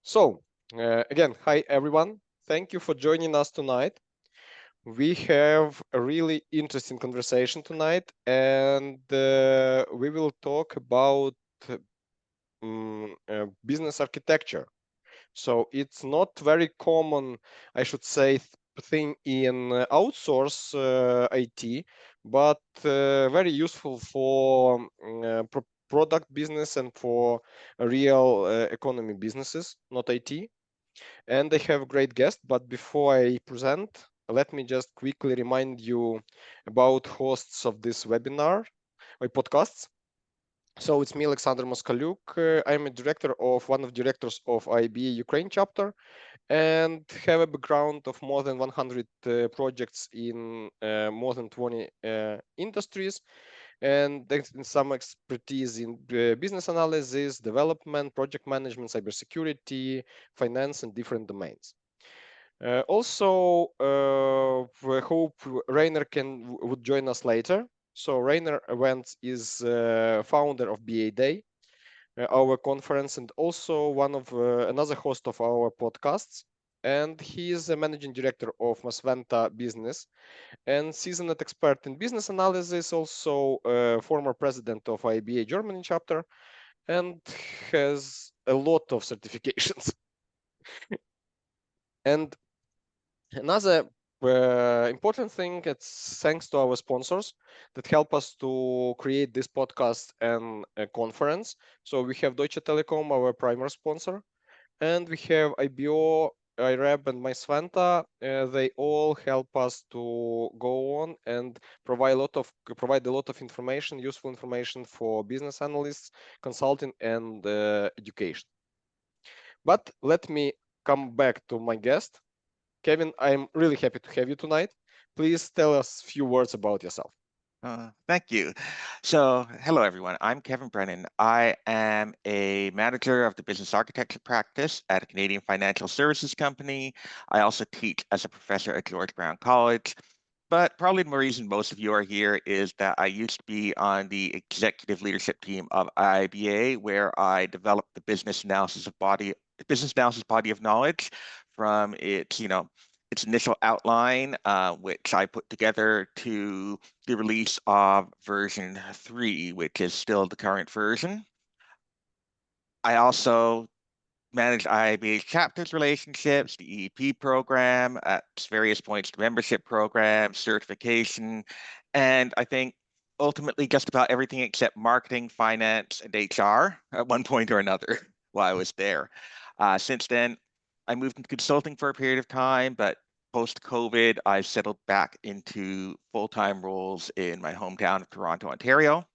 So, again, hi everyone. Thank you for joining us tonight. We have a really interesting conversation tonight, and we will talk about business architecture. So it's not very common, I should say, thing in outsource IT, but very useful for product business and for real economy businesses, not IT. And I have a great guest, but before I present, let me just quickly remind you about hosts of this webinar or podcasts. So it's me, Alexander Moskalyuk. I'm a director of one of directors of IBA Ukraine chapter and have a background of more than 100 projects in more than 20 industries, and there's some expertise in business analysis, development, project management, cybersecurity, finance, and different domains. Also, we hope Rainer would join us later. So Rainer Wentz is founder of BA-Day, our conference, and also one of another host of our podcasts. And he is a managing director of Masventa Business and seasoned expert in business analysis, also former president of IBA Germany chapter, and has a lot of certifications. And another important thing, it's thanks to our sponsors that help us to create this podcast and a conference. So we have Deutsche Telekom, our primary sponsor, and we have IBO, IREB, and MySventa. They all help us to go on and provide a lot of information, useful information for business analysts, consulting, and education. But let me come back to my guest. Kevin, I'm really happy to have you tonight. Please tell us a few words about yourself. Thank you. So, hello everyone. I'm Kevin Brennan. I am a manager of the business architecture practice at a Canadian financial services company. I also teach as a professor at George Brown College. But probably the reason most of you are here is that I used to be on the executive leadership team of IBA, where I developed the business analysis body of knowledge from its initial outline, which I put together, to the release of version 3, which is still the current version. I also manage IIBA chapters relationships, the EEP program at various points, the membership program, certification, and I think ultimately just about everything except marketing, finance, and HR at one point or another while I was there. Since then, I moved into consulting for a period of time, but post-COVID, I've settled back into full-time roles in my hometown of Toronto, Ontario.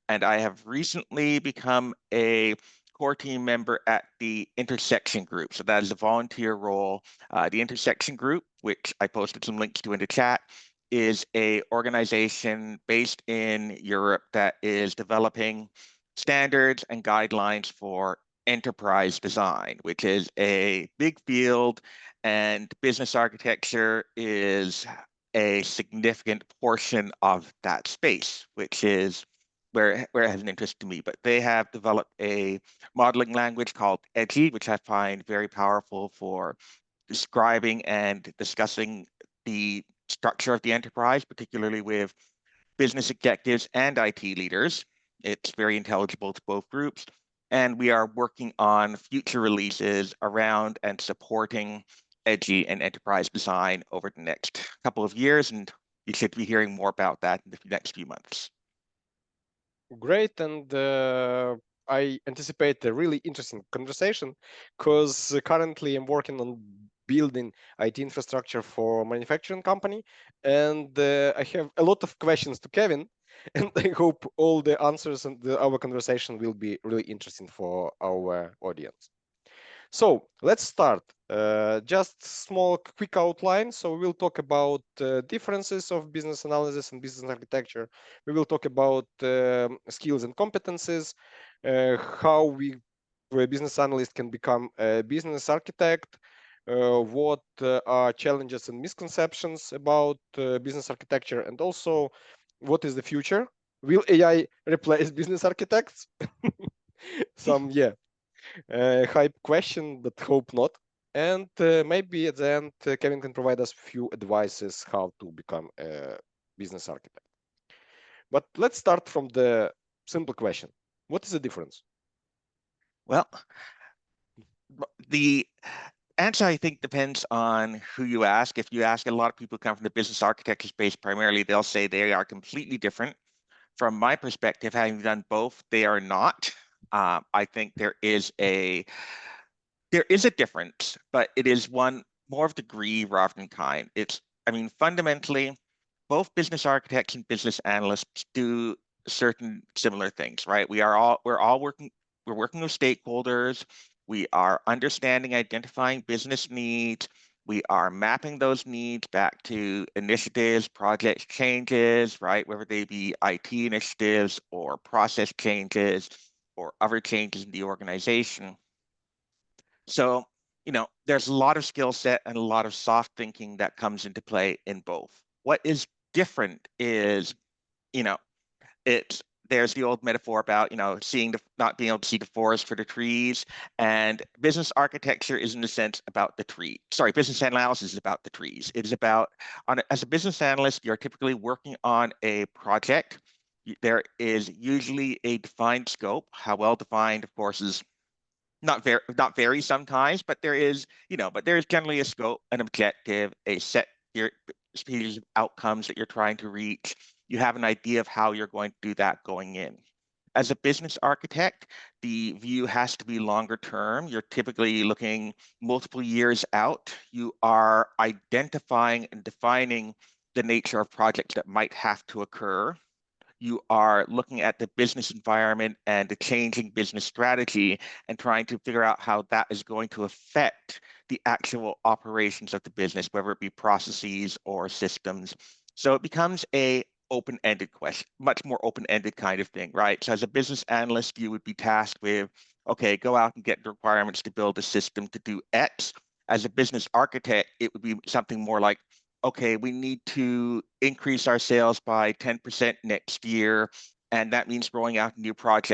And I have recently become a core team member at the Intersection Group. So that is a volunteer role. The Intersection Group, which I posted some links to in the chat, is a organization based in Europe that is developing standards and guidelines for enterprise design, which is a big field, and business architecture is a significant portion of that space, which is where it has an interest to me. But they have developed a modeling language called EDGI, which I find very powerful for describing and discussing the structure of the enterprise, particularly with business executives and IT leaders. It's very intelligible to both groups. And we are working on future releases around and supporting EDGI and enterprise design over the next couple of years. And you should be hearing more about that in the next few months. Great, and I anticipate a really interesting conversation because currently I'm working on building IT infrastructure for manufacturing company, and I have a lot of questions to Kevin, and I hope all the answers and our conversation will be really interesting for our audience. So let's start. Just small, quick outline. So we will talk about differences of business analysis and business architecture. We will talk about skills and competencies, how a business analyst can become a business architect, what are challenges and misconceptions about business architecture, and also what is the future. Will AI replace business architects? Yeah. hype question, but hope not. And maybe at the end, Kevin can provide us few advices how to become a business architect. But let's start from the simple question. What is the difference? Well, the answer, I think, depends on who you ask. If you ask a lot of people who come from the business architecture space primarily, they'll say they are completely different. From my perspective, having done both, they are not. I think there is a difference, but it is one more of degree rather than kind. I mean, fundamentally, both business architects and business analysts do certain similar things, right? We're working with stakeholders. We are understanding, identifying business needs. We are mapping those needs back to initiatives, project changes, right? Whether they be IT initiatives or process changes or other changes in the organization. So, there's a lot of skill set and a lot of soft thinking that comes into play in both. What is different is, you know, it's there's the old metaphor about, seeing not being able to see the forest for the trees. And business architecture is in a sense about the tree. Sorry, business analysis is about the trees. It is about, as a business analyst, you're typically working on a project. There is usually a defined scope. How well defined, of course, is not very sometimes, but there is generally a scope, an objective, a set series of outcomes that you're trying to reach. You have an idea of how you're going to do that going in. As a business architect, the view has to be longer term. You're typically looking multiple years out. You are identifying and defining the nature of projects that might have to occur. You are looking at the business environment and the changing business strategy and trying to figure out how that is going to affect the actual operations of the business, whether it be processes or systems. So it becomes a open-ended question, much more open-ended kind of thing, right? So as a business analyst, you would be tasked with, okay, go out and get the requirements to build a system to do X. As a business architect, it would be something more like, okay, we need to increase our sales by 10% next year, and that means rolling out a new product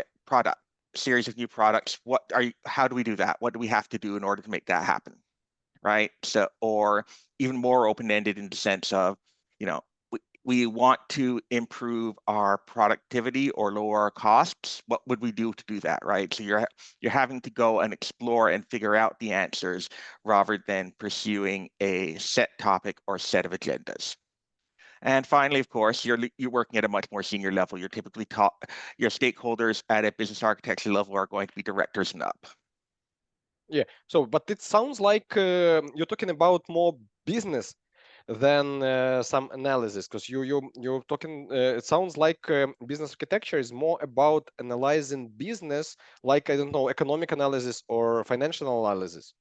series of new products. How do we do that? What do we have to do in order to make that happen? Right? So, or even more open-ended in the sense of, you know, we want to improve our productivity or lower our costs. What would we do to do that, right? So you're having to go and explore and figure out the answers rather than pursuing a set topic or set of agendas. And finally, of course, you're working at a much more senior level. You're typically your stakeholders at a business architecture level are going to be directors and up. Yeah. So, but it sounds like you're talking about more business than some analysis, because you're talking. It sounds like business architecture is more about analyzing business, like I don't know, economic analysis or financial analysis,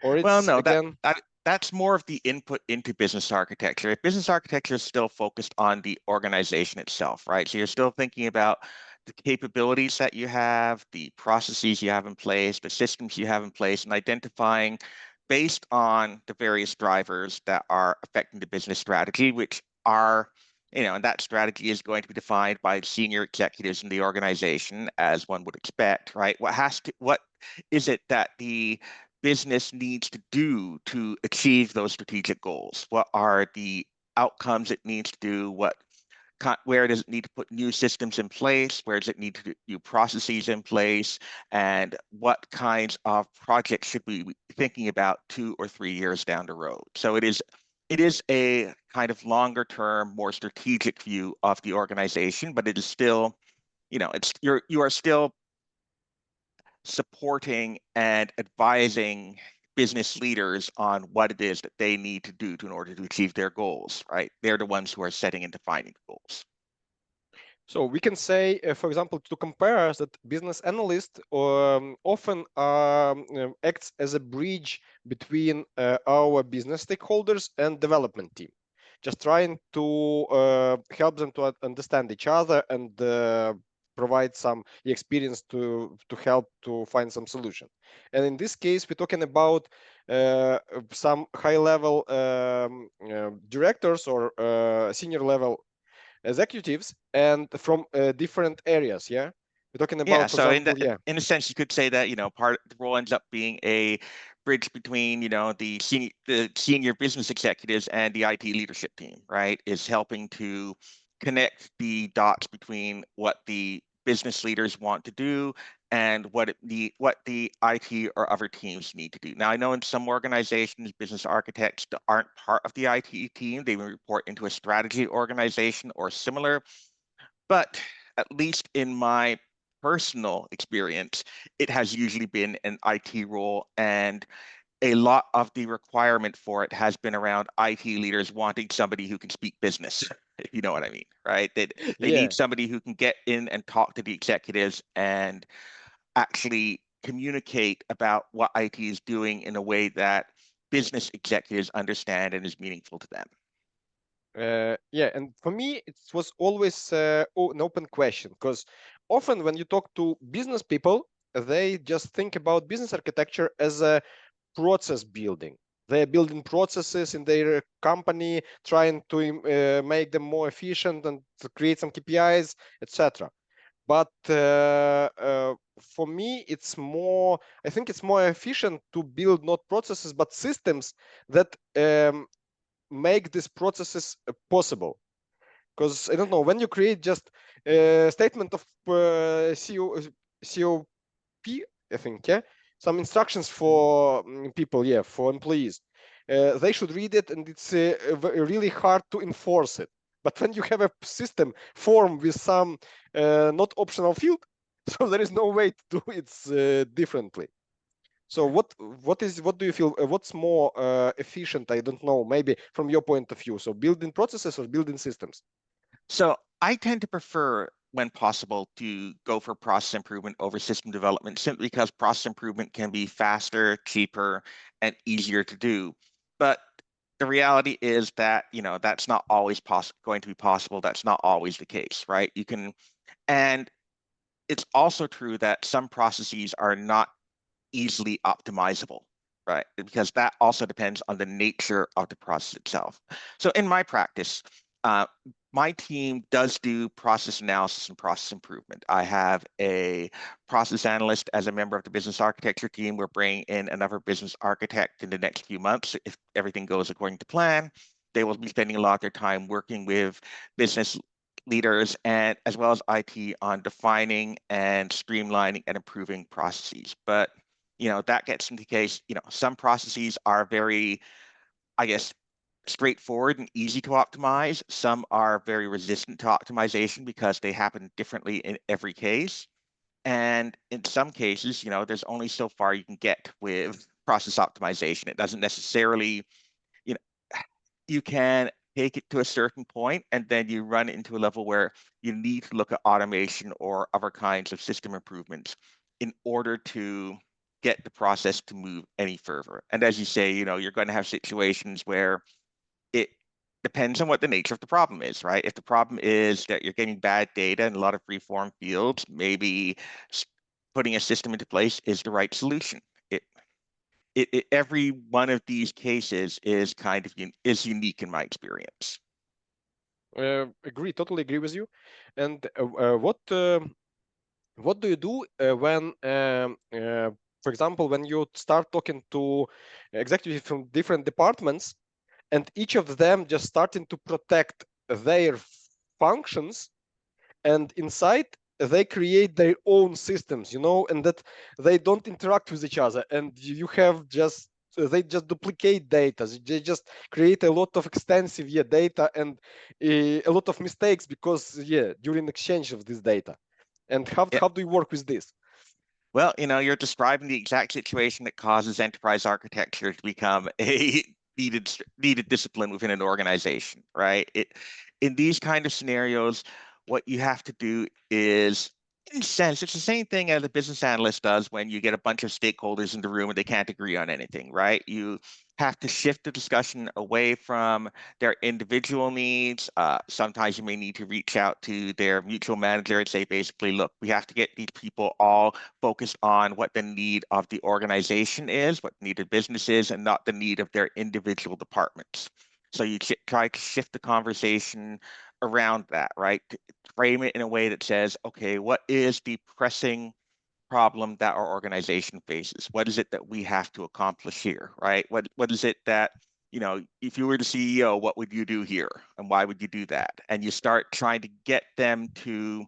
or Well, it's no, again. that's more of the input into business architecture. Business architecture is still focused on the organization itself, right? So you're still thinking about the capabilities that you have, the processes you have in place, the systems you have in place, and identifying based on the various drivers that are affecting the business strategy, which are, and that strategy is going to be defined by senior executives in the organization, as one would expect, right? What is it that the business needs to do to achieve those strategic goals? What are the outcomes it needs to do? Where does it need to put new systems in place? Where does it need to do new processes in place? And what kinds of projects should we be thinking about 2 or 3 years down the road? So it is a kind of longer term, more strategic view of the organization, but it is still, you are still supporting and advising business leaders on what it is that they need to do in order to achieve their goals, right? They're the ones who are setting and defining goals. So we can say, for example, to compare us, that business analyst often acts as a bridge between our business stakeholders and development team, just trying to help them to understand each other and provide some experience to help to find some solution. And in this case, we're talking about some high-level directors or senior level executives and from different areas, yeah, We're talking Yeah, about, for so example, yeah, in a sense, you could say that, part the role ends up being a bridge between, the senior business executives and the IT leadership team, right? Is helping to connect the dots between what the business leaders want to do and what the IT or other teams need to do. Now, I know in some organizations, business architects aren't part of the IT team. They report into a strategy organization or similar. But at least in my personal experience, it has usually been an IT role, and a lot of the requirement for it has been around IT leaders wanting somebody who can speak business, if you know what I mean, right? They yeah. need somebody who can get in and talk to the executives and actually communicate about what IT is doing in a way that business executives understand and is meaningful to them. Yeah, and for me, it was always an open question, because often when you talk to business people, they just think about business architecture as a process building. They're building processes in their company, trying to make them more efficient and to create some KPIs, etc. But for me, it's more. I think it's more efficient to build not processes but systems that make these processes possible. Because I don't know, when you create just a statement of COP, I think, yeah, some instructions for people, yeah, for employees, they should read it, and it's really hard to enforce it. But when you have a system form with some not optional field, so there is no way to do it differently. So what do you feel? What's more efficient? I don't know. Maybe from your point of view. So building processes or building systems? So I tend to prefer, when possible, to go for process improvement over system development, simply because process improvement can be faster, cheaper, and easier to do. But the reality is that, that's not always going to be possible. That's not always the case, right? And it's also true that some processes are not easily optimizable, right? Because that also depends on the nature of the process itself. So in my practice, uh, my team does do process analysis and process improvement. I have a process analyst as a member of the business architecture team. We're bringing in another business architect in the next few months. If everything goes according to plan, they will be spending a lot of their time working with business leaders and as well as IT on defining and streamlining and improving processes. But that gets into the case, some processes are very, I guess, straightforward and easy to optimize. Some are very resistant to optimization because they happen differently in every case. And in some cases, there's only so far you can get with process optimization. It doesn't necessarily, you know, you can take it to a certain point and then you run into a level where you need to look at automation or other kinds of system improvements in order to get the process to move any further. And as you say, you're going to have situations where it depends on what the nature of the problem is, right? If the problem is that you're getting bad data in a lot of free-form fields, maybe putting a system into place is the right solution. Every one of these cases is is unique in my experience. Agree, totally agree with you. And what do you do when, for example, when you start talking to executives from different departments, and each of them just starting to protect their functions, and inside they create their own systems, and that they don't interact with each other, and you have just they just duplicate data, they just create a lot of extensive data, and a lot of mistakes because during exchange of this data. And Yeah. how do you work with this? Well, you're describing the exact situation that causes enterprise architecture to become a needed discipline within an organization, right? In these kind of scenarios, what you have to do is, in a sense, it's the same thing as a business analyst does when you get a bunch of stakeholders in the room and they can't agree on anything, right? You have to shift the discussion away from their individual needs. Sometimes you may need to reach out to their mutual manager and say, basically, look, we have to get these people all focused on what the need of the organization is, what the need of business is, and not the need of their individual departments. So you try to shift the conversation around that, right? To frame it in a way that says, okay, what is the pressing problem that our organization faces? What is it that we have to accomplish here, right? What is it that, if you were the CEO, what would you do here? And why would you do that? And you start trying to get them to,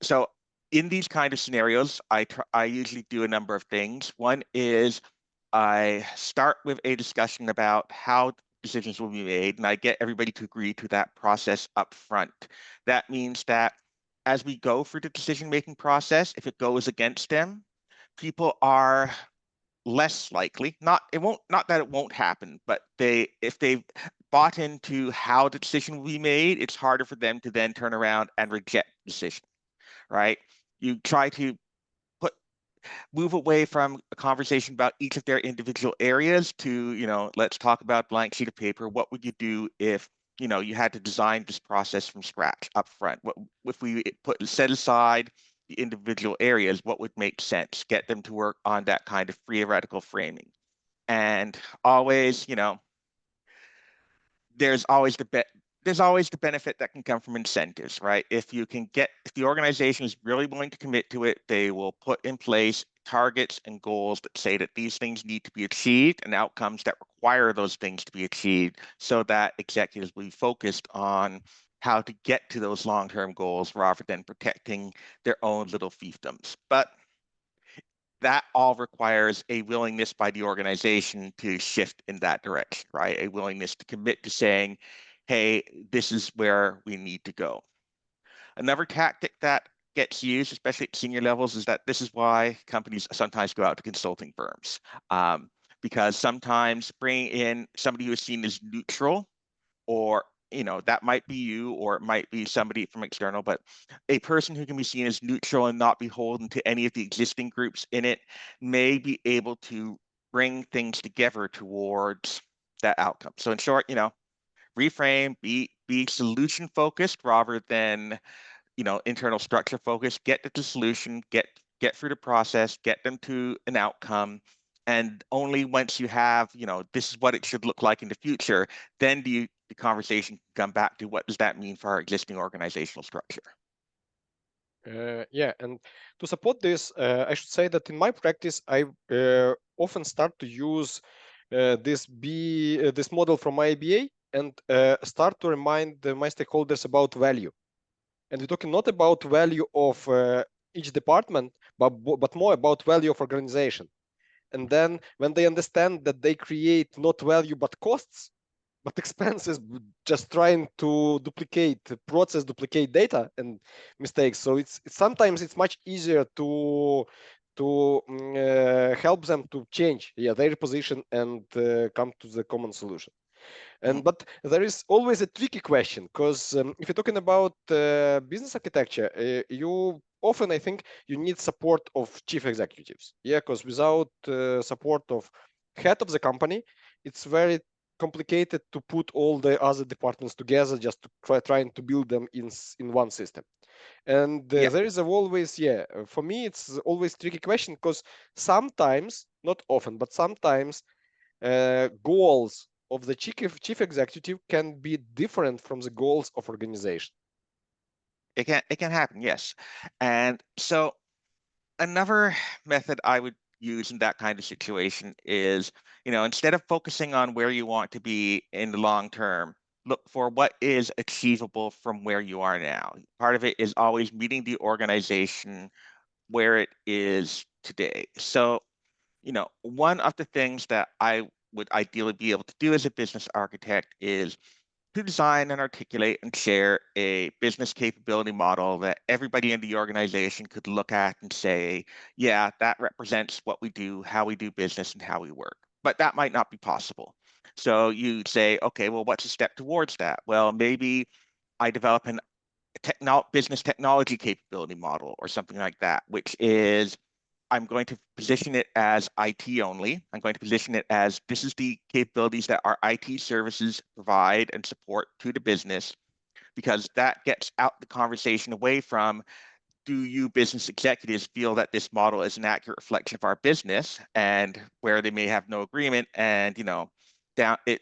so in these kind of scenarios, I usually do a number of things. One is I start with a discussion about how decisions will be made, and I get everybody to agree to that process up front. That means that as we go through the decision-making process, if it goes against them, people are less likely, not that it won't happen, but if they've bought into how the decision will be made, it's harder for them to then turn around and reject the decision, right? You try to put move away from a conversation about each of their individual areas to, let's talk about blank sheet of paper. What would you do if, you had to design this process from scratch up front? What if we set aside the individual areas, what would make sense? Get them to work on that kind of theoretical framing. And always, there's always the benefit that can come from incentives, right? If the organization is really willing to commit to it, they will put in place targets and goals that say that these things need to be achieved and outcomes that require those things to be achieved, so that executives will be focused on how to get to those long-term goals rather than protecting their own little fiefdoms. But that all requires a willingness by the organization to shift in that direction, right? A willingness to commit to saying, hey, this is where we need to go. Another tactic that gets used, especially at senior levels, is that this is why companies sometimes go out to consulting firms. Because sometimes bringing in somebody who is seen as neutral, or that might be you, or it might be somebody from external, but a person who can be seen as neutral and not beholden to any of the existing groups in it may be able to bring things together towards that outcome. So in short, reframe, be solution focused rather than internal structure focused. Get to the solution, get through the process, get them to an outcome. And only once you have, this is what it should look like in the future, then the conversation can come back to what does that mean for our existing organizational structure. Yeah, and to support this, I should say that in my practice, I often start to use this model from my ABA and start to remind my stakeholders about value. And we're talking not about value of each department, but more about value of organization. And then when they understand that they create not value but costs, but expenses, just trying to duplicate process, duplicate data and mistakes. So it's sometimes it's much easier to help them to change, their position and come to the common solution. And but there is always a tricky question, because if you're talking about business architecture, you often, I think, you need support of chief executives. Yeah, because without support of head of the company, it's very complicated to put all the other departments together just to trying to build them in one system. And Yeah, there is always, for me, it's always tricky question, because sometimes, not often, but sometimes goals of the chief executive can be different from the goals of organization. it can happen, yes. And so another method I would use in that kind of situation is, instead of focusing on where you want to be in the long term, look for what is achievable from where you are now. Part of it is always meeting the organization where it is today. So, one of the things that I would ideally be able to do as a business architect is to design and articulate and share a business capability model that everybody in the organization could look at and say, yeah, that represents what we do, how we do business, and how we work. But that might not be possible. So you say, okay, well, what's a step towards that? Well, maybe I develop an business technology capability model or something like that, which is I'm going to position it as IT only. I'm going to position it as this is the capabilities that our IT services provide and support to the business, because that gets out the conversation away from, do you business executives feel that this model is an accurate reflection of our business, and where they may have no agreement, and down it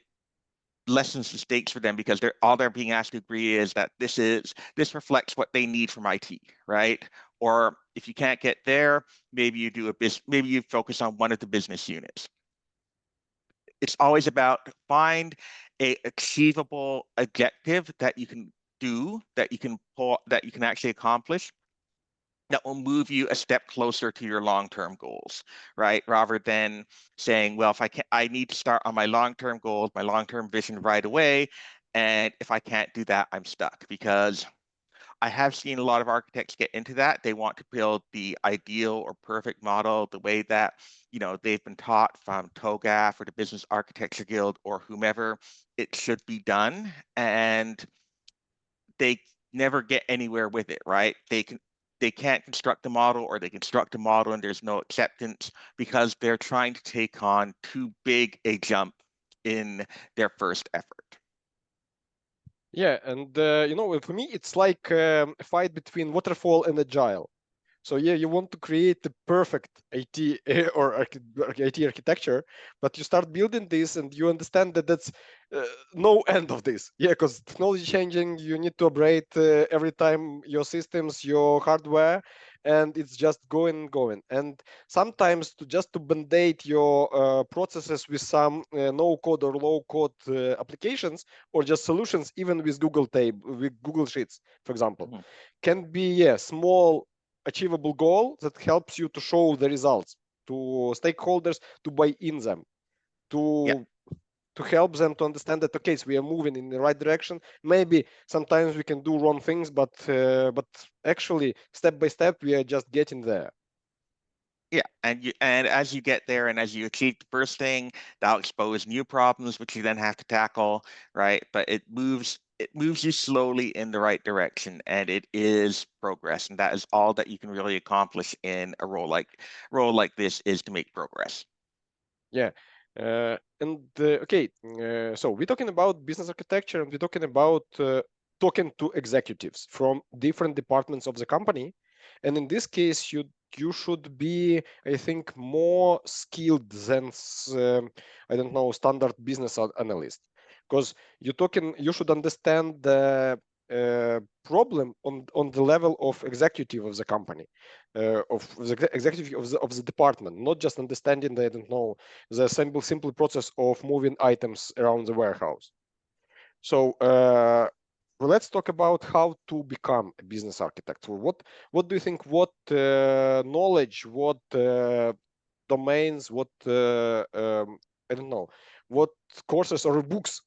lessens the stakes for them because they're being asked to agree is that this reflects what they need from IT, right? Or if you can't get there, maybe you focus on one of the business units. It's always about find a achievable objective that you can do, that you can actually accomplish, that will move you a step closer to your long-term goals, right? Rather than saying, well, if I can, I need to start on my long-term goals, my long-term vision right away. And if I can't do that, I'm stuck, because I have seen a lot of architects get into that. They want to build the ideal or perfect model the way that, they've been taught from TOGAF or the Business Architecture Guild or whomever it should be done. And they never get anywhere with it, right? They can't construct a model, or they construct a model and there's no acceptance because they're trying to take on too big a jump in their first effort. Yeah, and for me, it's like a fight between waterfall and agile. So yeah, you want to create the perfect IT or IT architecture, but you start building this and you understand that that's no end of this. Yeah, because technology changing, you need to upgrade every time your systems, your hardware, and it's just going and going. And sometimes to band-aid your processes with some no-code or low-code applications or just solutions, even with Google Sheets, for example, Mhm. can be a small achievable goal that helps you to show the results to stakeholders, to buy in them, Yeah. to help them to understand that, okay, so we are moving in the right direction. Maybe sometimes we can do wrong things, but actually step by step we are just getting there. Yeah, and as you get there and as you achieve the first thing, that'll expose new problems which you then have to tackle, right? But it moves you slowly in the right direction, and it is progress, and that is all that you can really accomplish in a role like this, is to make progress. Yeah. And okay, so we're talking about business architecture, and we're talking about talking to executives from different departments of the company. And in this case, you should be, I think, more skilled than I don't know, standard business analyst, because you should understand the problem on the level of executive of the company, of the executive of the department, not just understanding the, I don't know, the simple process of moving items around the warehouse. So well, let's talk about how to become a business architect. So what do you think? What knowledge? What domains? What I don't know. What courses or books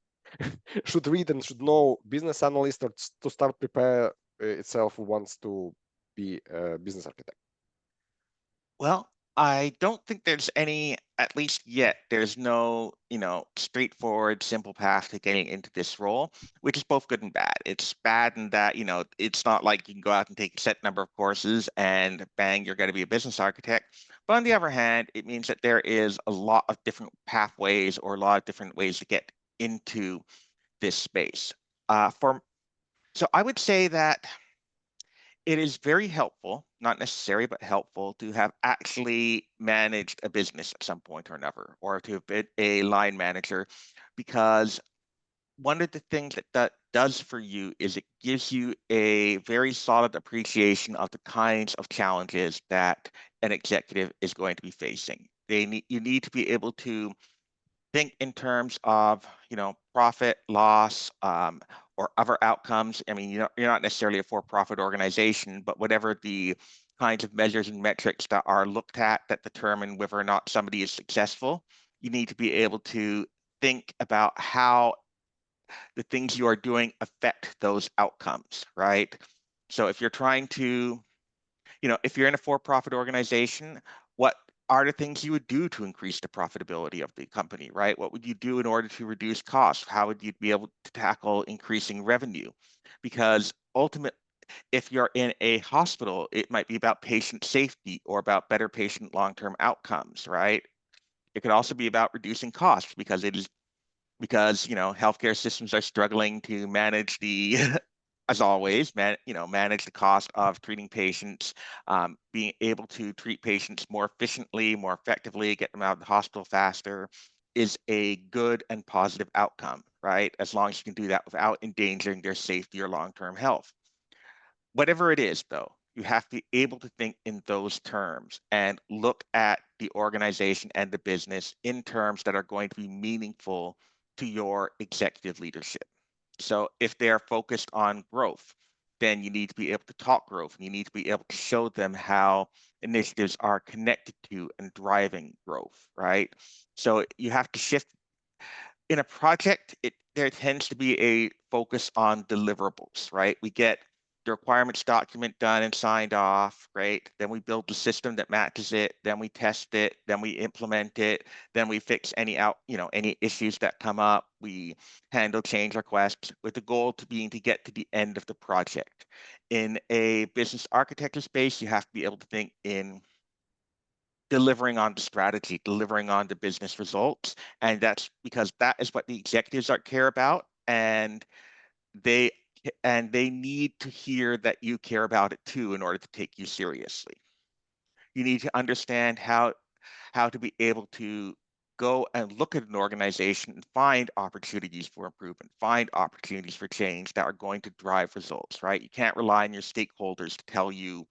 should read and should know business analyst or to start prepare itself who wants to be a business architect? Well, I don't think there's any, at least yet, there's no, straightforward, simple path to getting into this role, which is both good and bad. It's bad in that, it's not like you can go out and take a set number of courses and bang, you're going to be a business architect. But on the other hand, it means that there is a lot of different pathways or a lot of different ways to get into this space. So I would say that it is very helpful, not necessary, but helpful to have actually managed a business at some point or another, or to have been a line manager, because one of the things that that does for you is it gives you a very solid appreciation of the kinds of challenges that an executive is going to be facing. You need to be able to think in terms of, profit, loss, or other outcomes. I mean, you're not necessarily a for-profit organization, but whatever the kinds of measures and metrics that are looked at that determine whether or not somebody is successful, you need to be able to think about how the things you are doing affect those outcomes, right? So if you're trying to, if you're in a for-profit organization, what are the things you would do to increase the profitability of the company, right? What would you do in order to reduce costs? How would you be able to tackle increasing revenue? Because ultimately, if you're in a hospital, it might be about patient safety or about better patient long-term outcomes, right? It could also be about reducing costs because healthcare systems are struggling to manage the as always, manage the cost of treating patients, being able to treat patients more efficiently, more effectively, get them out of the hospital faster, is a good and positive outcome. right? As long as you can do that without endangering their safety or long-term health. Whatever it is, though, you have to be able to think in those terms and look at the organization and the business in terms that are going to be meaningful to your executive leadership. So if they're focused on growth, then you need to be able to talk growth, and you need to be able to show them how initiatives are connected to and driving growth, right? So you have to shift in a project. There tends to be a focus on deliverables, right? We get the requirements document done and signed off, right? Then we build the system that matches it, then we test it, then we implement it, then we fix any issues that come up. We handle change requests with the goal to being to get to the end of the project. In a business architecture space, you have to be able to think in delivering on the strategy, delivering on the business results. And that's because that is what the executives are care about. They and they need to hear that you care about it too in order to take you seriously. You need to understand how to be able to go and look at an organization and find opportunities for improvement, find opportunities for change that are going to drive results, right? You can't rely on your stakeholders to tell you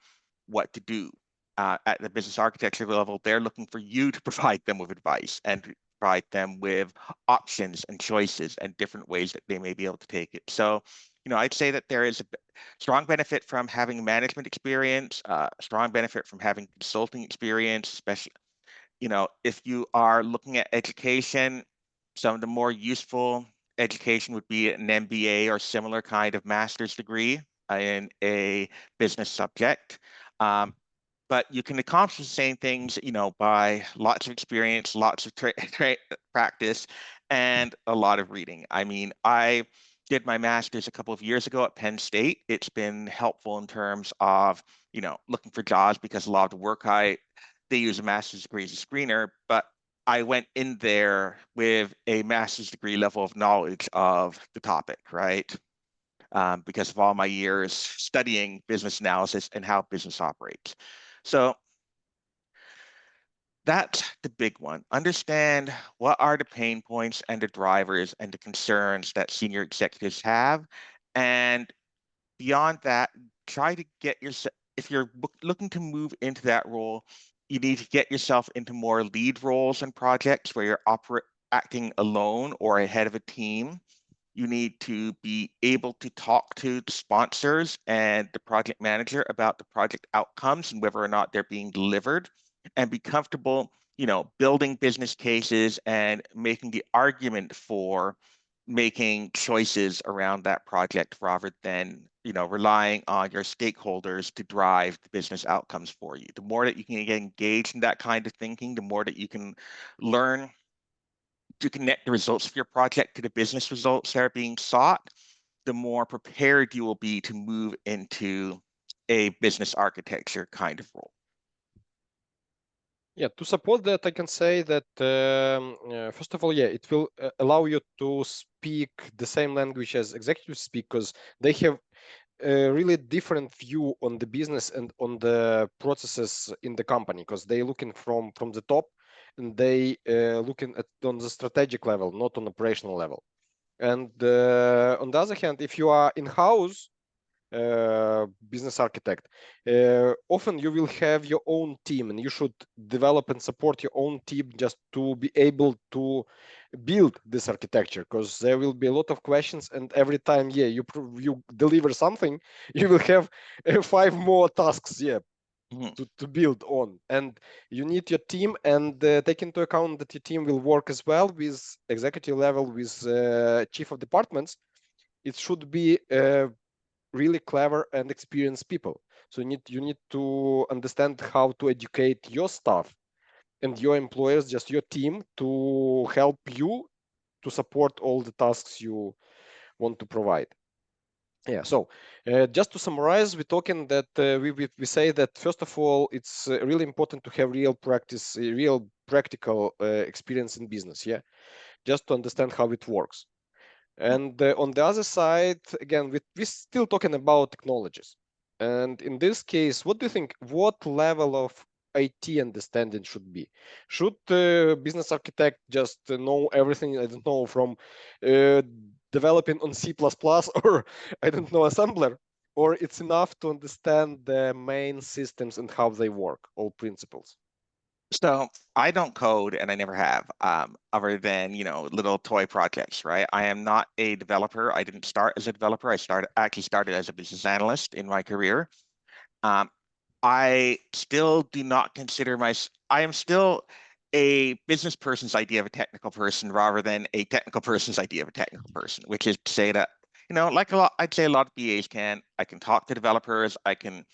what to do. At the business architecture level, they're looking for you to provide them with advice and to provide them with options and choices and different ways that they may be able to take it. So, I'd say that there is a strong benefit from having management experience, strong benefit from having consulting experience, especially if you are looking at education. Some of the more useful education would be an MBA or similar kind of master's degree in a business subject. Um, but you can accomplish the same things, by lots of experience, lots of practice, and a lot of reading. I mean, I did my master's a couple of years ago at Penn State. It's been helpful in terms of, looking for jobs because a lot of the work they use a master's degree as a screener, but I went in there with a master's degree level of knowledge of the topic, right? Because of all my years studying business analysis and how business operates. So that's the big one. Understand what are the pain points and the drivers and the concerns that senior executives have. And beyond that, try to get yourself, if you're looking to move into that role, you need to get yourself into more lead roles and projects where you're acting alone or ahead of a team. You need to be able to talk to the sponsors and the project manager about the project outcomes and whether or not they're being delivered, and be comfortable, building business cases and making the argument for making choices around that project rather than, relying on your stakeholders to drive the business outcomes for you. The more that you can get engaged in that kind of thinking, the more that you can learn to connect the results of your project to the business results that are being sought, the more prepared you will be to move into a business architecture kind of role. Yeah, to support that, I can say that first of all, yeah, it will allow you to speak the same language as executives speak, because they have a really different view on the business and on the processes in the company, because they're looking from the top, and they looking at on the strategic level, not on operational level. And on the other hand, if you are in-house business architect, often you will have your own team, and you should develop and support your own team just to be able to build this architecture, because there will be a lot of questions, and every time you deliver something, you will have 5 more tasks to build on, and you need your team, and take into account that your team will work as well with executive level, with chief of departments. It should be really clever and experienced people. So you need to understand how to educate your staff and your employers, just your team, to help you to support all the tasks you want to provide. Yeah, so just to summarize, we're talking that we say that first of all, it's really important to have real practice, real practical experience in business, yeah, just to understand how it works. And on the other side, again, we're still talking about technologies. And in this case, what do you think? What level of IT understanding should be? Should business architect just know everything, I don't know, from developing on C++ or I don't know, assembler? Or it's enough to understand the main systems and how they work, all principles? So I don't code and I never have, other than, little toy projects, right? I am not a developer. I didn't start as a developer. Actually started as a business analyst in my career. Um, I still do not consider I am still a business person's idea of a technical person rather than a technical person's idea of a technical person, which is to say that, like I'd say a lot of BAs can. I can talk to developers. I can,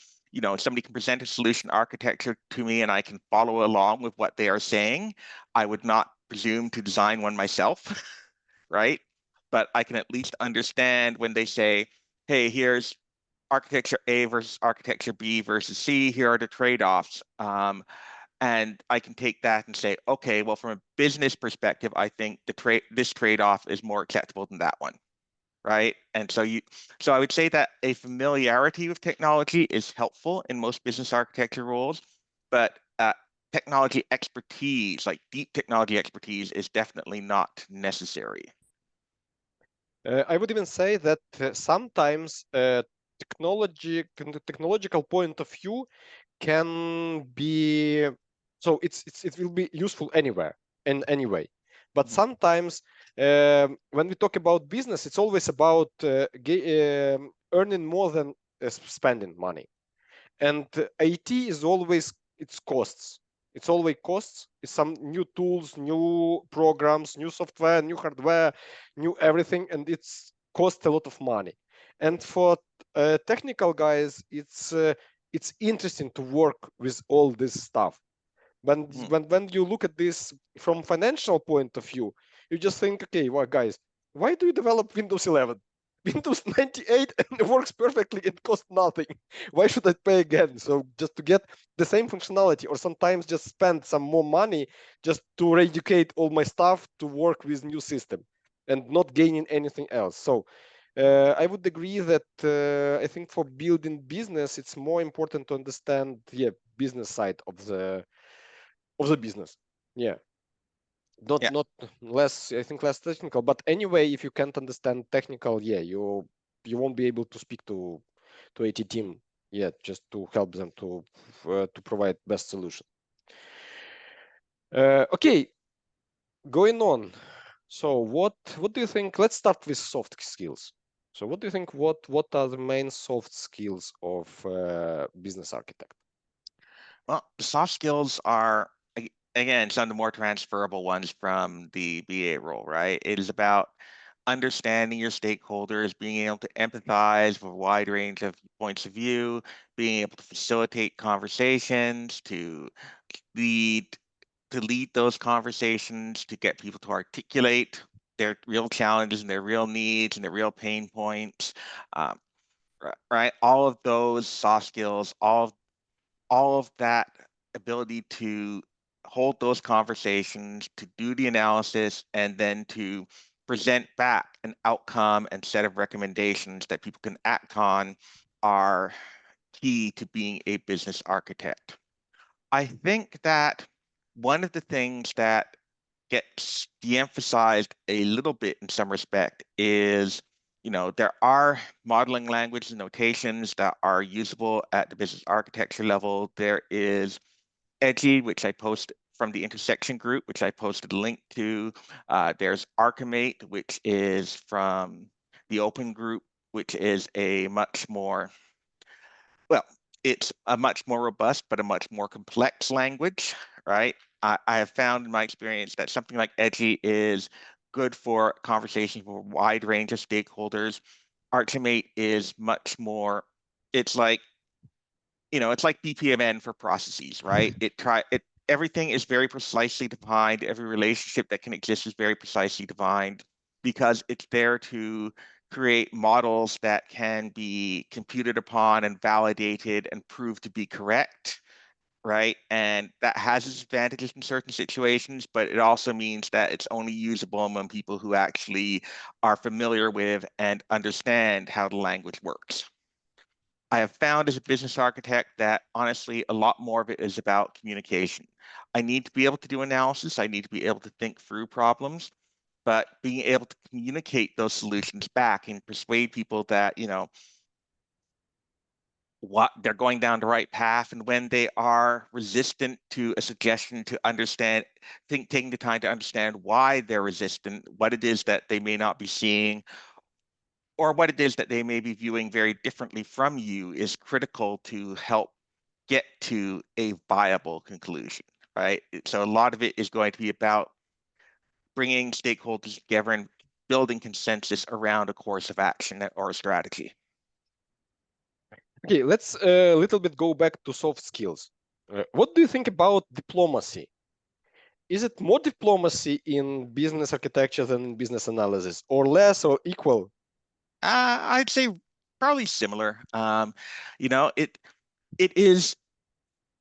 somebody can present a solution architecture to me and I can follow along with what they are saying. I would not presume to design one myself, right? But I can at least understand when they say, hey, here's architecture A versus architecture B versus C. Here are the trade-offs. And I can take that and say, okay, well, from a business perspective, I think this trade-off is more acceptable than that one, right? And so I would say that a familiarity with technology is helpful in most business architecture roles, but technology expertise, like deep technology expertise, is definitely not necessary. I would even say that sometimes technological point of view can be, so it will be useful anywhere in any way. But sometimes when we talk about business, it's always about earning more than spending money. And IT is always its costs. It's always costs. It's some new tools, new programs, new software, new hardware, new everything, and it's cost a lot of money. And for technical guys, it's interesting to work with all this stuff. When you look at this from financial point of view, you just think, okay, well, guys, why do you develop Windows 11? Windows 98 and it works perfectly. It costs nothing. Why should I pay again? So just to get the same functionality, or sometimes just spend some more money just to re-educate all my stuff to work with new system and not gaining anything else. So I would agree that I think for building business, it's more important to understand, business side of the business. Yeah, Yeah. not less. I think less technical. But anyway, if you can't understand technical, you won't be able to speak to AT team. Yeah, just to help them to provide best solution. Okay, going on. So what do you think? Let's start with soft skills. So what do you think? What are the main soft skills of business architect? Well, the soft skills are, again, some of the more transferable ones from the BA role, right? It is about understanding your stakeholders, being able to empathize with a wide range of points of view, being able to facilitate conversations, lead to lead those conversations, to get people to articulate their real challenges and their real needs and their real pain points. Um, right? All of those soft skills, all of that ability to hold those conversations, to do the analysis, and then to present back an outcome and set of recommendations that people can act on are key to being a business architect. I think that one of the things that gets de-emphasized a little bit in some respect is, there are modeling languages and notations that are usable at the business architecture level. There is Edgy, which I post from the intersection group, which I posted a link to. There's Archimate, which is from the open group, which is a much more, well, it's a much more robust, but a much more complex language, right? I have found in my experience that something like Edgy is good for conversations with a wide range of stakeholders. Archimate is much more, it's like, it's like BPMN for processes, right? Everything is very precisely defined. Every relationship that can exist is very precisely defined because it's there to create models that can be computed upon and validated and proved to be correct, right? And that has its advantages in certain situations, but it also means that it's only usable among people who actually are familiar with and understand how the language works. I have found as a business architect that honestly, a lot more of it is about communication. I need to be able to do analysis. I need to be able to think through problems, but being able to communicate those solutions back and persuade people that, what they're going down the right path, and when they are resistant to a suggestion, to understand, taking the time to understand why they're resistant, what it is that they may not be seeing, or what it is that they may be viewing very differently from you, is critical to help get to a viable conclusion, right? So a lot of it is going to be about bringing stakeholders together and building consensus around a course of action or a strategy. Okay, let's a little bit go back to soft skills. What do you think about diplomacy? Is it more diplomacy in business architecture than in business analysis, or less, or equal? I'd say probably similar. It is.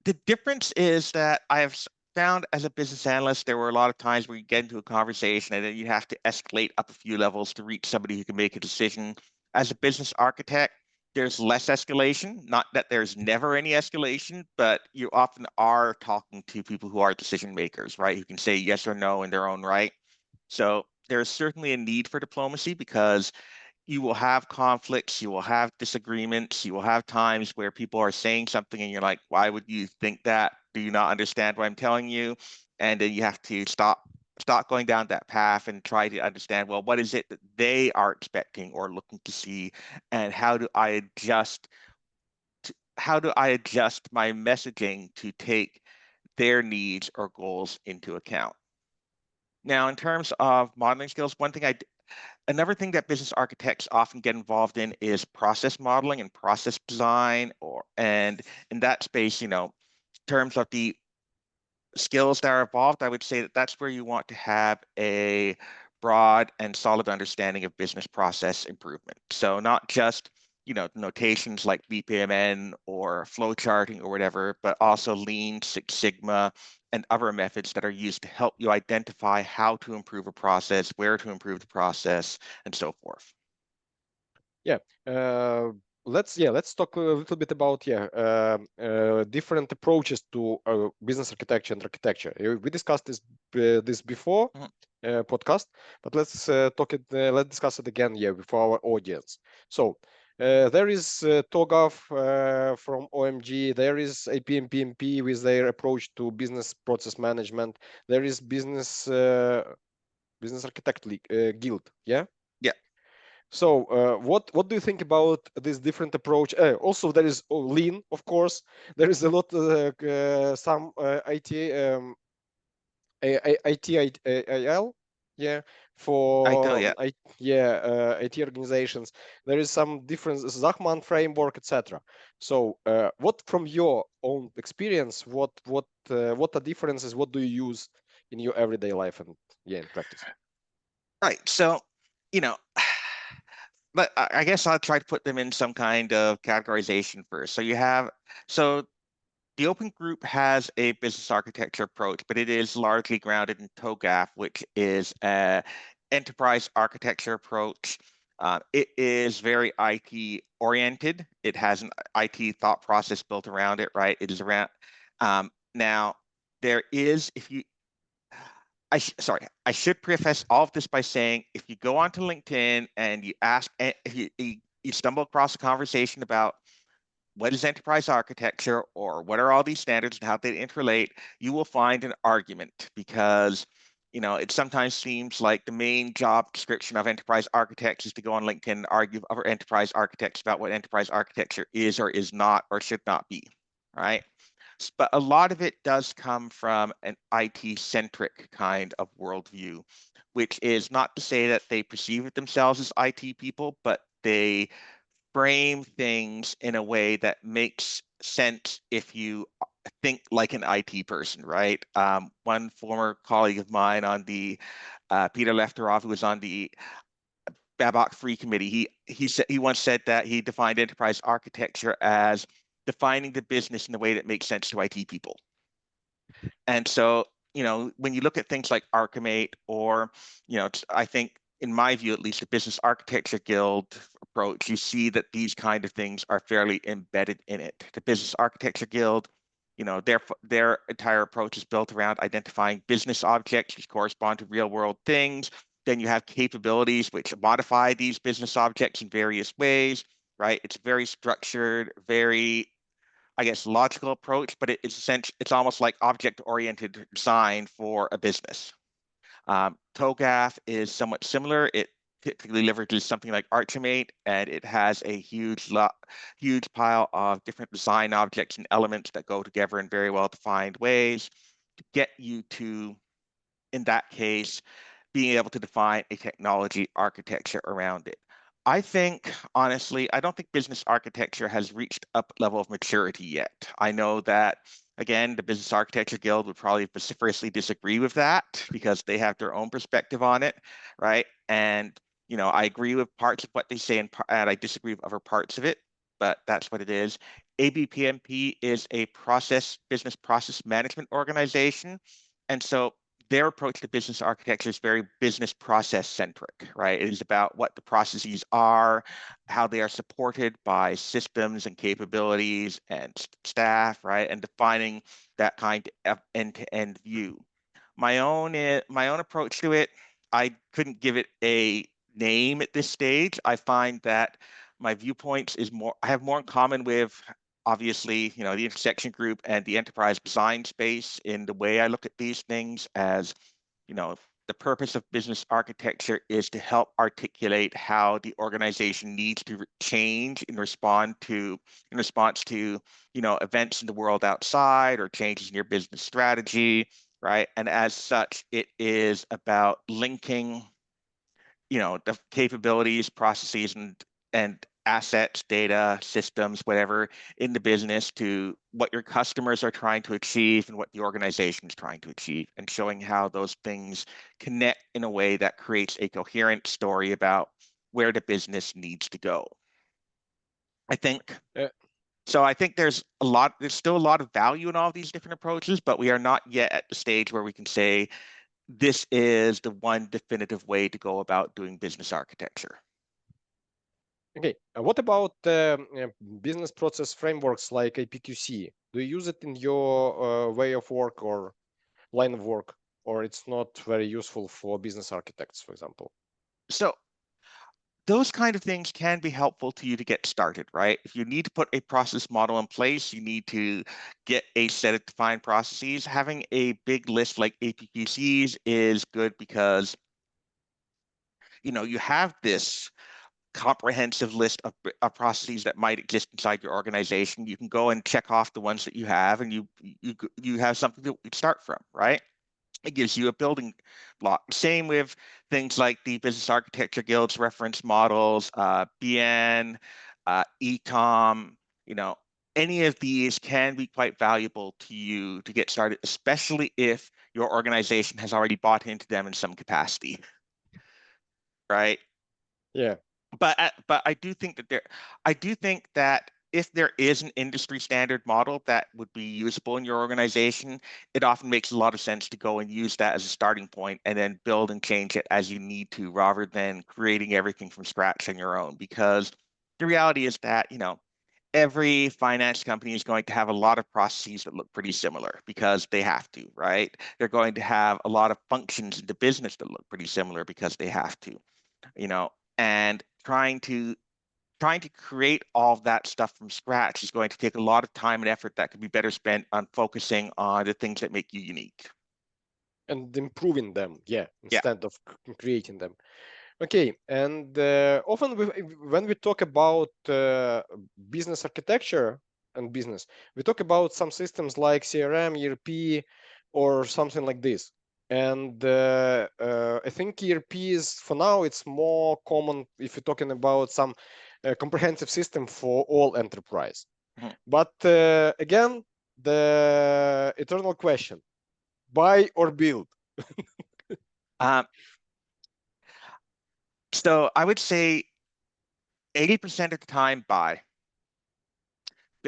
The difference is that I have found as a business analyst, there were a lot of times where you get into a conversation and then you have to escalate up a few levels to reach somebody who can make a decision. As a business architect, there's less escalation. Not that there's never any escalation, but you often are talking to people who are decision makers, right? Who can say yes or no in their own right. So there's certainly a need for diplomacy because you will have conflicts, you will have disagreements, you will have times where people are saying something and you're like, why would you think that? Do you not understand what I'm telling you? And then you have to stop going down that path and try to understand, well, what is it that they are expecting or looking to see, and how do I adjust my messaging to take their needs or goals into account? Now, in terms of modeling skills, another thing that business architects often get involved in is process modeling and process design, and in that space, in terms of the skills that are involved, I would say that that's where you want to have a broad and solid understanding of business process improvement. So not just, notations like BPMN or flow charting or whatever, but also Lean, Six Sigma, and other methods that are used to help you identify how to improve a process, where to improve the process, and so forth. Yeah. Let's talk a little bit about different approaches to business architecture and architecture. We discussed this before podcast, but let's discuss it again with our audience. So there is TOGAF from OMG. There is APMPMP with their approach to business process management. There is business architect guild. Yeah. Yeah. So what do you think about this different approach? Also, there is Lean, of course. There is a lot some ITIL, yeah, I do, for yeah. IT organizations. There is some difference, Zachman framework, etc. So what from your own experience, what are differences? What do you use in your everyday life and in practice? Right. So, you know, but I guess I'll try to put them in some kind of categorization first. So the open group has a business architecture approach, but it is largely grounded in TOGAF, which is an enterprise architecture approach. It is very IT oriented. It has an IT thought process built around it, right? It is around now. There is, if you sorry, I should preface all of this by saying if you go onto LinkedIn and you ask, if you stumble across a conversation about what is enterprise architecture or what are all these standards and how they interrelate, you will find an argument because it sometimes seems like the main job description of enterprise architects is to go on LinkedIn and argue with other enterprise architects about what enterprise architecture is or is not or should not be, right? But a lot of it does come from an IT-centric kind of worldview, which is not to say that they perceive themselves as IT people, but they frame things in a way that makes sense if you think like an IT person, right? One former colleague of mine on the Peter Lefterov, who was on the Babcock Free Committee, he once said that he defined enterprise architecture as defining the business in a way that makes sense to IT people. And so, when you look at things like Archimate or, I think in my view, at least, the Business Architecture Guild approach, you see that these kind of things are fairly embedded in it. The Business Architecture Guild, their entire approach is built around identifying business objects which correspond to real world things. Then you have capabilities which modify these business objects in various ways, right? It's very structured, very, I guess, logical approach, but it's almost like object-oriented design for a business. TOGAF is somewhat similar. It typically leverages something like Archimate, and it has a huge pile of different design objects and elements that go together in very well-defined ways to get you to, in that case, being able to define a technology architecture around it. I think, honestly, I don't think business architecture has reached a level of maturity yet. I know that, again, the Business Architecture Guild would probably vociferously disagree with that because they have their own perspective on it, right? And, I agree with parts of what they say and I disagree with other parts of it, but that's what it is. ABPMP is a business process management organization. And so their approach to business architecture is very business process centric, right? It is about what the processes are, how they are supported by systems and capabilities and staff, right? And defining that kind of end-to-end view. My own approach to it, I couldn't give it a name at this stage. I find that my viewpoints I have more in common with obviously, the intersection group and the enterprise design space in the way I look at these things as, the purpose of business architecture is to help articulate how the organization needs to change in response to, events in the world outside or changes in your business strategy, right? And as such, it is about linking the capabilities, processes, and assets, data, systems, whatever in the business to what your customers are trying to achieve and what the organization is trying to achieve, and showing how those things connect in a way that creates a coherent story about where the business needs to go. I think so. I think there's still a lot of value in all these different approaches, but we are not yet at the stage where we can say this is the one definitive way to go about doing business architecture. Okay, what about business process frameworks like APQC? Do you use it in your way of work or line of work, or it's not very useful for business architects, for example? So those kind of things can be helpful to you to get started, right? If you need to put a process model in place, you need to get a set of defined processes. Having a big list like APQCs is good because, you have this comprehensive list of processes that might exist inside your organization. You can go and check off the ones that you have, and you have something to start from, right? It gives you a building block. Same with things like the Business Architecture Guild's reference models, BN, ECOM, any of these can be quite valuable to you to get started, especially if your organization has already bought into them in some capacity, right? Yeah. But I do think that if there is an industry standard model that would be usable in your organization, it often makes a lot of sense to go and use that as a starting point and then build and change it as you need to, rather than creating everything from scratch on your own. Because the reality is that, every finance company is going to have a lot of processes that look pretty similar because they have to, right? They're going to have a lot of functions in the business that look pretty similar because they have to, and trying to create all of that stuff from scratch is going to take a lot of time and effort that could be better spent on focusing on the things that make you unique and improving them, yeah instead of creating them. Okay, and often when we talk about business architecture and business, we talk about some systems like CRM, ERP, or something like this. And I think ERP is, for now, it's more common if you're talking about some comprehensive system for all enterprise. Mhm. But again, the eternal question: buy or build? um, so I would say 80% of the time buy.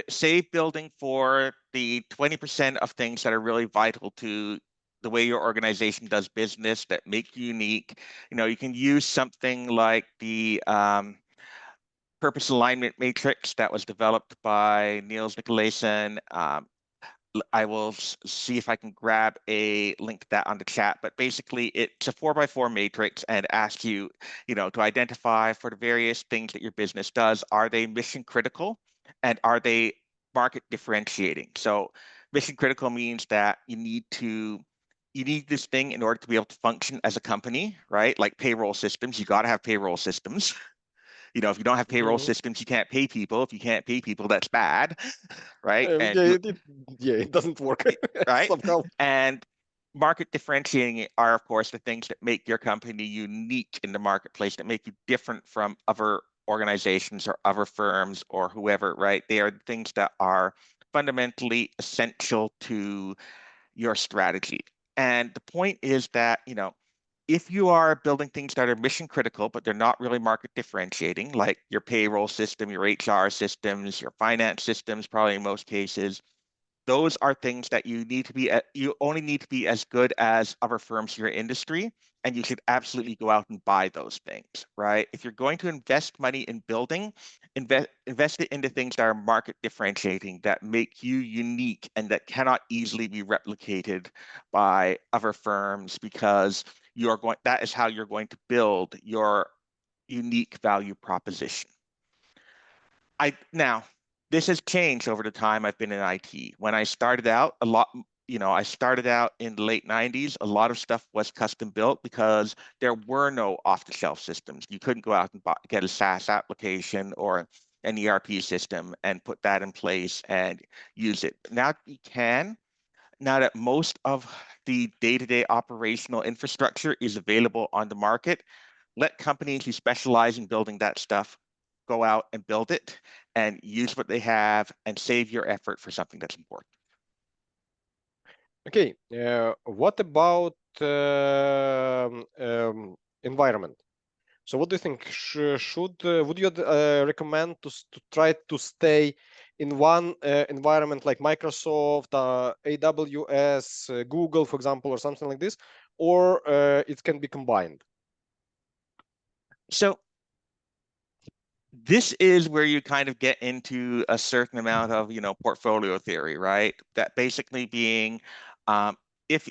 Save building for the 20% of things that are really vital to the way your organization does business that make you unique. You can use something like the purpose alignment matrix that was developed by Niels Nikolaisen. I will see if I can grab a link to that on the chat, but basically it's a 4x4 matrix and asks you, to identify for the various things that your business does, are they mission critical and are they market differentiating? So mission critical means that you need this thing in order to be able to function as a company, right? Like payroll systems, you got to have payroll systems. If you don't have payroll Mhm. systems, you can't pay people. If you can't pay people, that's bad, right? And Yeah, it doesn't work right? somehow. And market differentiating are, of course, the things that make your company unique in the marketplace, that make you different from other organizations or other firms or whoever, right? They are things that are fundamentally essential to your strategy. And the point is that, if you are building things that are mission critical, but they're not really market differentiating, like your payroll system, your HR systems, your finance systems, probably in most cases, those are things that you only need to be as good as other firms in your industry, and you should absolutely go out and buy those things, right? If you're going to invest money in building, invest it into things that are market differentiating, that make you unique and that cannot easily be replicated by other firms, because that is how you're going to build your unique value proposition. Now, this has changed over the time I've been in IT. When I started out, I started out in the late 90s. A lot of stuff was custom built because there were no off-the-shelf systems. You couldn't go out and get a SaaS application or an ERP system and put that in place and use it. Now you can. Now that most of the day-to-day operational infrastructure is available on the market, let companies who specialize in building that stuff go out and build it and use what they have and save your effort for something that's important. Okay, what about environment? So what do you think? Would you recommend to try to stay in one environment like Microsoft, AWS, Google, for example, or something like this, or it can be combined? So this is where you kind of get into a certain amount of, portfolio theory, right? That basically being, if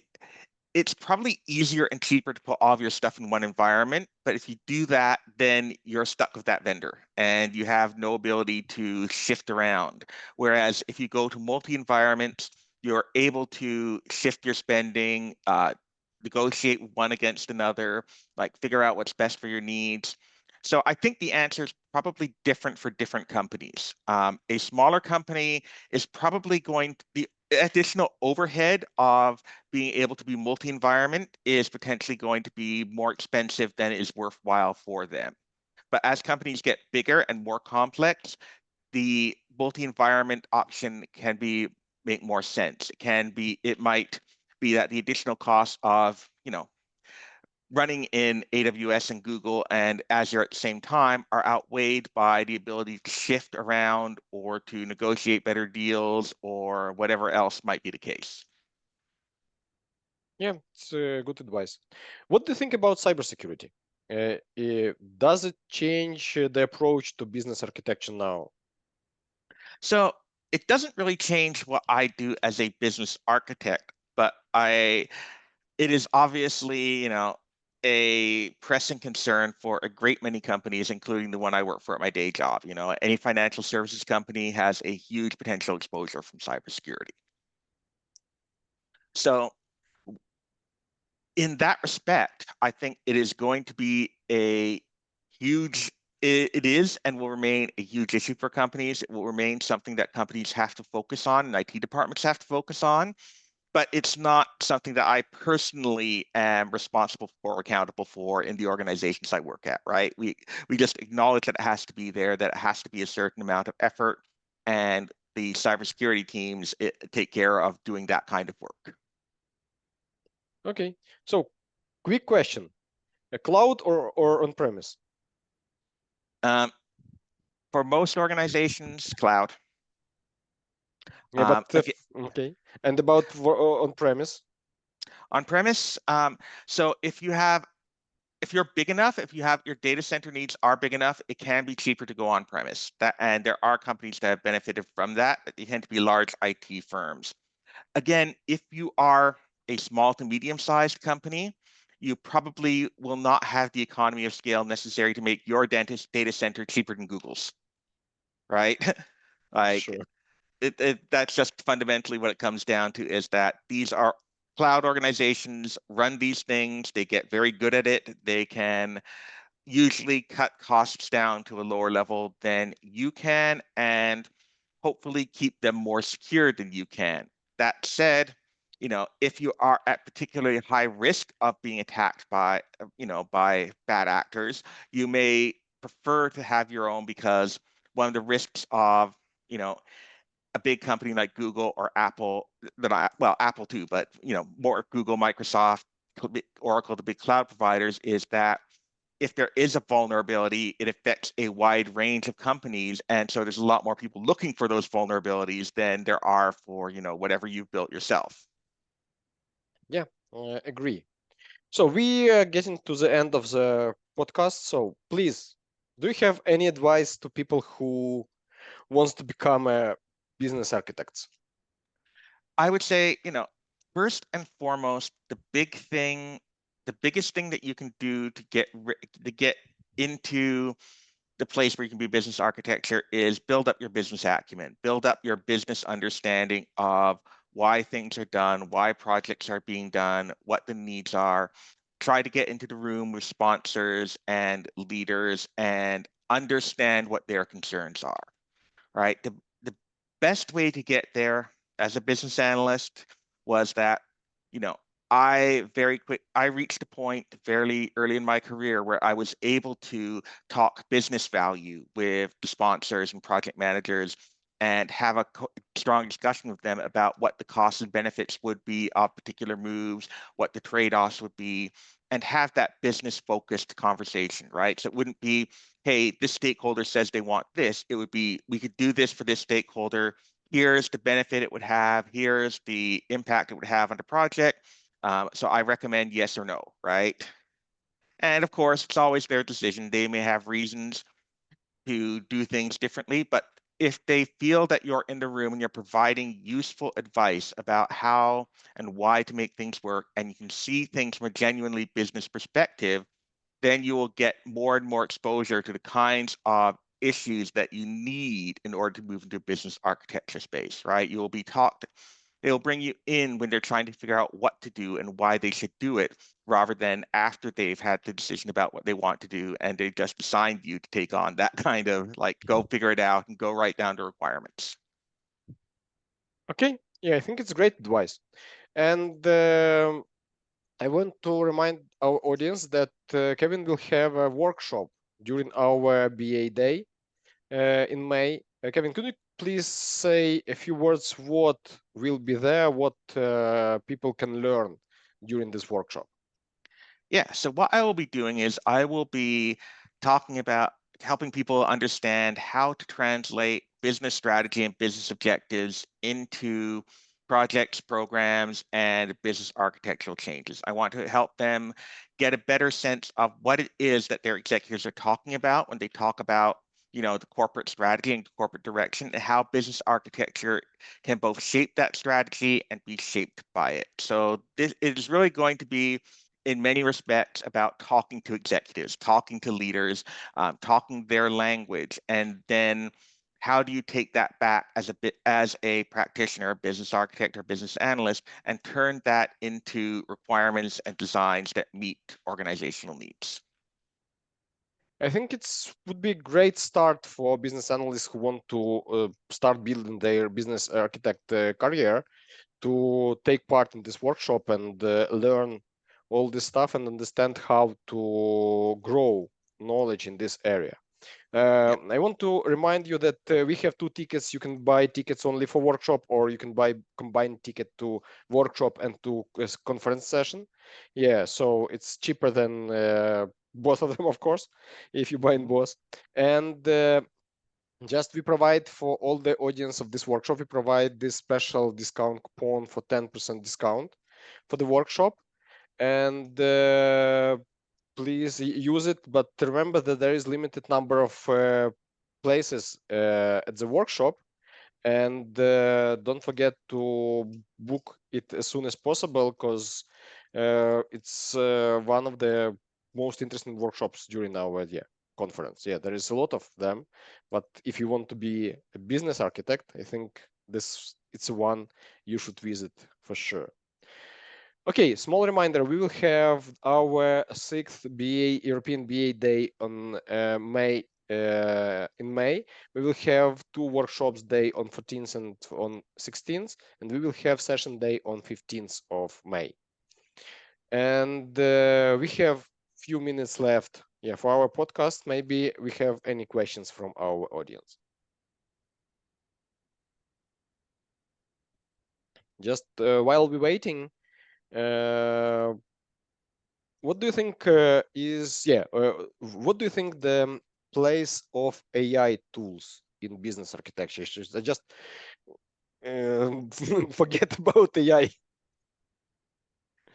it's probably easier and cheaper to put all of your stuff in one environment, but if you do that, then you're stuck with that vendor and you have no ability to shift around. Whereas if you go to multi-environments, you're able to shift your spending, negotiate one against another, like figure out what's best for your needs. So I think the answer is probably different for different companies. A smaller company is probably going to be additional overhead of being able to be multi-environment is potentially going to be more expensive than is worthwhile for them. But as companies get bigger and more complex, the multi-environment option can make more sense. It might be that the additional cost of, running in AWS and Google and Azure at the same time are outweighed by the ability to shift around or to negotiate better deals or whatever else might be the case. Yeah, it's good advice. What do you think about cybersecurity? Does it change the approach to business architecture now? So it doesn't really change what I do as a business architect, but it is obviously, a pressing concern for a great many companies, including the one I work for at my day job. Any financial services company has a huge potential exposure from cybersecurity. So in that respect, I think it is going to be it is and will remain a huge issue for companies. It will remain something that companies have to focus on and IT departments have to focus on. But it's not something that I personally am responsible for or accountable for in the organizations I work at, right? We just acknowledge that it has to be there, that it has to be a certain amount of effort, and the cybersecurity teams take care of doing that kind of work. Okay, so quick question: a cloud or on-premise? For most organizations, cloud. Yeah, but Again, okay. And about on-premise? On-premise. So if you're big enough, if you have your data center needs are big enough, it can be cheaper to go on-premise. And there are companies that have benefited from that, but they tend to be large IT firms. Again, if you are a small to medium-sized company, you probably will not have the economy of scale necessary to make your data center cheaper than Google's, right? Like Sure. that's just fundamentally what it comes down to, is that these are cloud organizations run these things. They get very good at it. They can usually cut costs down to a lower level than you can, and hopefully keep them more secure than you can. That said, if you are at particularly high risk of being attacked by bad actors, you may prefer to have your own, because one of the risks of, you know, a big company like Google or Apple, well, Apple too, but more Google, Microsoft, Oracle, the big cloud providers, is that if there is a vulnerability, it affects a wide range of companies. And so there's a lot more people looking for those vulnerabilities than there are for, whatever you've built yourself. Yeah, agree. So we are getting to the end of the podcast. So please, do you have any advice to people who wants to become a business architects? I would say, first and foremost, the biggest thing that you can do to get into the place where you can be business architecture is build up your business acumen, build up your business understanding of why things are done, why projects are being done, what the needs are. Try to get into the room with sponsors and leaders and understand what their concerns are, right? The best way to get there as a business analyst was that, you know, I reached a point fairly early in my career where I was able to talk business value with the sponsors and project managers and have a strong discussion with them about what the costs and benefits would be of particular moves, what the trade-offs would be, and have that business focused conversation, right? So it wouldn't be, hey, this stakeholder says they want this. It would be, we could do this for this stakeholder. Here's the benefit it would have. Here's the impact it would have on the project. So I recommend yes or no, right? And of course, it's always their decision. They may have reasons to do things differently, but if they feel that you're in the room and you're providing useful advice about how and why to make things work, and you can see things from a genuinely business perspective, then you will get more and more exposure to the kinds of issues that you need in order to move into a business architecture space, right? You will be taught, they'll bring you in when they're trying to figure out what to do and why they should do it, rather than after they've had the decision about what they want to do and they just assigned you to take on that kind of like, go figure it out and go right down to requirements. Okay, yeah, I think it's great advice. And I want to remind our audience that Kevin will have a workshop during our BA Day in May. Kevin, could you please say a few words what will be there, what people can learn during this workshop? Yeah, so what I will be doing is I will be talking about helping people understand how to translate business strategy and business objectives into projects, programs, and business architectural changes. I want to help them get a better sense of what it is that their executives are talking about when they talk about, the corporate strategy and corporate direction, and how business architecture can both shape that strategy and be shaped by it. So this is really going to be, in many respects, about talking to executives, talking to leaders, talking their language, and then how do you take that back as a practitioner, a business architect, or business analyst, and turn that into requirements and designs that meet organizational needs? I think it's would be a great start for business analysts who want to start building their business architect career to take part in this workshop and learn all this stuff and understand how to grow knowledge in this area. Yep. I want to remind you that we have two tickets. You can buy tickets only for workshop, or you can buy combined ticket to workshop and to conference session. Yeah, so it's cheaper than both of them, of course, if you buy in both. And just we provide for all the audience of this workshop, we provide this special discount coupon for 10% discount for the workshop. and please use it. But remember that there is limited number of places at the workshop, and don't forget to book it as soon as possible, because it's one of the most interesting workshops during our conference. Yeah, there is a lot of them, but if you want to be a business architect, I think this it's one you should visit for sure. Okay, small reminder, we will have our sixth European BA Day on in May. We will have two workshops day on 14th and on 16th, and we will have session day on 15th of May. And we have few minutes left, for our podcast. Maybe we have any questions from our audience. Just while we're waiting, what do you think what do you think the place of AI tools in business architecture? Just forget about AI.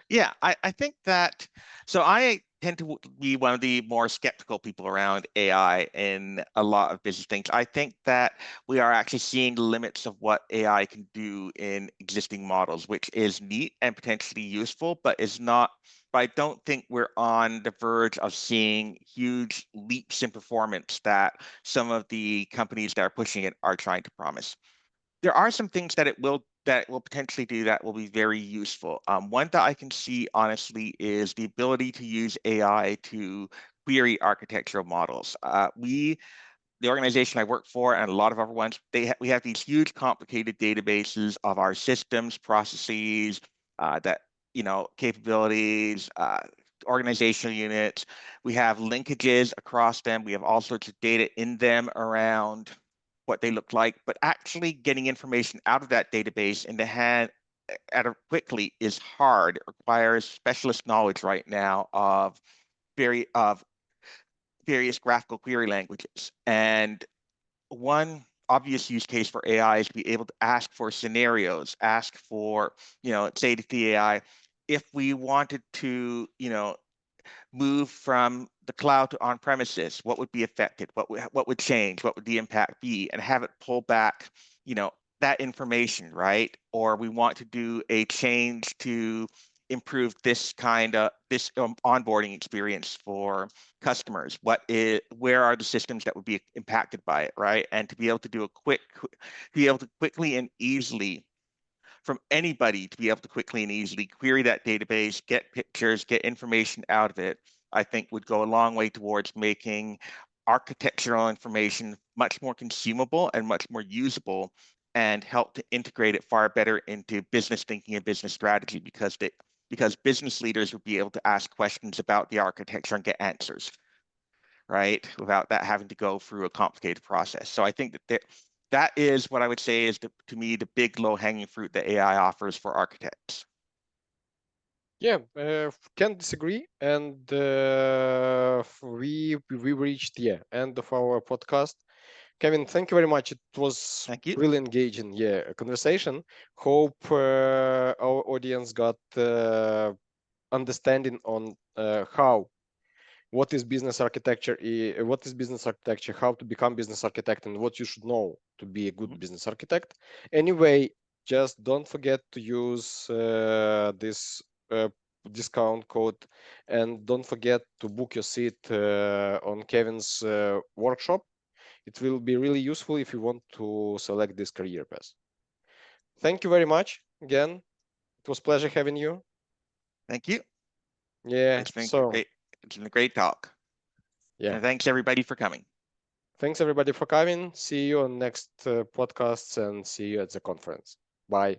Yeah, I think that, so I tend to be one of the more skeptical people around AI in a lot of business things. I think that we are actually seeing the limits of what AI can do in existing models, which is neat and potentially useful, but is not, but I don't think we're on the verge of seeing huge leaps in performance that some of the companies that are pushing it are trying to promise. There are some things that will potentially do that will be very useful. One that I can see honestly is the ability to use AI to query architectural models. The organization I work for, and a lot of other ones, we have these huge, complicated databases of our systems, processes, that capabilities, organizational units. We have linkages across them. We have all sorts of data in them around what they look like, but actually getting information out of that database in the hand quickly is hard. It requires specialist knowledge right now of various graphical query languages. And one obvious use case for AI is to be able to ask for scenarios, ask for, say to the AI, if we wanted to, move from the cloud to on premises, what would be affected? What would change? What would the impact be? And have it pull back, you know, that information, right? Or we want to do a change to improve this onboarding experience for customers. Where are the systems that would be impacted by it, right? And to be able to quickly and easily, from anybody, to be able to quickly and easily query that database, get pictures, get information out of it, I think would go a long way towards making architectural information much more consumable and much more usable, and help to integrate it far better into business thinking and business strategy, because business leaders would be able to ask questions about the architecture and get answers, right? Without that having to go through a complicated process. So I think that is what I would say is, to me, the big low-hanging fruit that AI offers for architects. Yeah, can't disagree. And we reached the end of our podcast. Kevin, thank you very much. It was Thank you. really engaging, conversation. Hope our audience got understanding on what is business architecture, how to become business architect, and what you should know to be a good business architect. Anyway, just don't forget to use this discount code, and don't forget to book your seat on Kevin's workshop. It will be really useful if you want to select this career path. Thank you very much again. It was a pleasure having you. Thank you. Yeah, It's been so great. It's been a great talk. yeah, And thanks everybody for coming. thanks everybody for coming. See you on next podcasts, and see you at the conference. Bye.